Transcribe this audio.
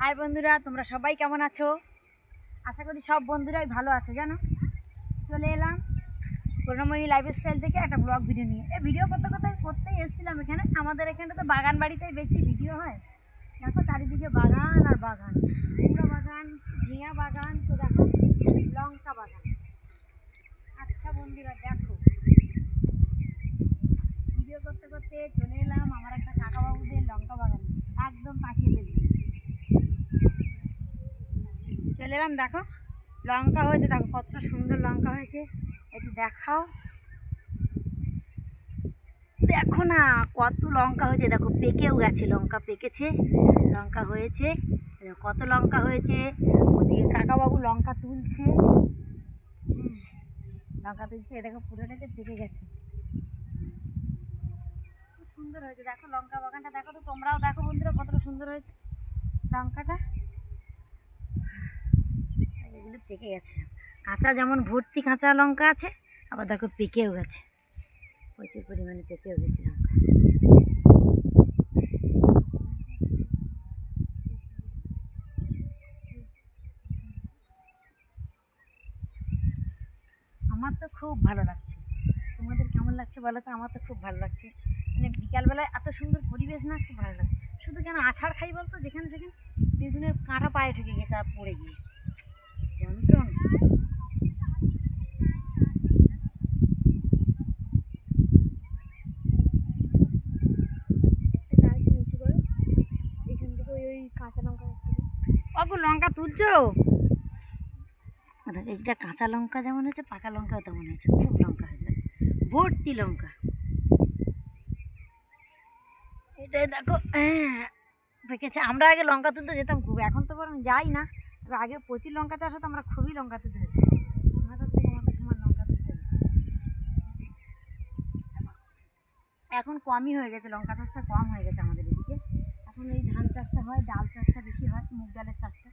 High বন্ধুরা, তোমরা সবাই কেমন আছো? আশা করি সব বন্ধুরাই ভালো আছে। জানো, চলে এলাম করুণাময়ী লাইফস্টাইল থেকে একটা ব্লগ ভিডিও নিয়ে। এই ভিডিও করতেই এসেছিলাম এখানে। আমাদের এখানে তো বাগান বাড়িতেই বেশি ভিডিও হয়। দেখো চারিদিকে বাগান আর বাগান, কুমড়ো বাগান, ঝিঙা বাগান, তো দেখো লঙ্কা বাগান। আচ্ছা বন্ধুরা, দেখো ভিডিও করতে করতে চলে এলাম আমার একটা কাকাবাবুদের লঙ্কা বাগান, একদম পাখিয়ে দেবে চলে এলাম। দেখো লঙ্কা হয়েছে, দেখো কতটা সুন্দর লঙ্কা হয়েছে, একটু দেখাও। দেখো না কত লঙ্কা হয়েছে, দেখো পেকেও গেছে, লঙ্কা পেকেছে, লঙ্কা হয়েছে, কত লঙ্কা হয়েছে। ওদিকে কাকাবাবু লঙ্কা তুলছে, লঙ্কা তুলছে, দেখো পুরোটাতে পেকে গেছে, খুব সুন্দর হয়েছে। দেখো লঙ্কা বাগানটা দেখো, তো তোমরাও দেখো বন্ধুরা কতটা সুন্দর হয়েছে লঙ্কাটা। এগুলো পেকে গেছে, কাঁচা যেমন ভর্তি কাঁচা লঙ্কা আছে, আবার দেখো পেকেও গেছে, প্রচুর পরিমাণে পেকেও গেছে লঙ্কা। আমার তো খুব ভালো লাগছে, তোমাদের কেমন লাগছে বলো তো? আমার তো খুব ভালো লাগছে, মানে বিকালবেলায় এত সুন্দর পরিবেশ না, খুব ভালো লাগে। শুধু কেন আছাড় খাই বলতো, যেখানে সেখানে বেগুনের কাঁটা পায়ে ঢুকে গেছে আর পড়ে গিয়ে যন্ত্রণা। অগু লঙ্কা তুলছো? এইটা কাঁচা লঙ্কা যেমন হয়েছে, পাকা লঙ্কাও তেমন হয়েছে, খুব লঙ্কা হয়েছে, ভর্তি লঙ্কা। এটাই দেখো, হ্যাঁ পেকেছে। আমরা আগে লঙ্কা তুলতে যেতাম খুব, এখন তো বরং যাই না, তবে আগে প্রচুর লঙ্কা চাষ হতো, আমরা খুবই লঙ্কা তুলতে যেতাম, আমাদের থেকে আমাদের সময় লঙ্কা তুলতে যেতাম। এখন কমই হয়ে গেছে, লঙ্কা চাষটা কম হয়ে গেছে আমাদের এদিকে। এখন এই ধান চাষটা হয়, ডাল চাষটা বেশি হয়, মুগ ডালের চাষটা।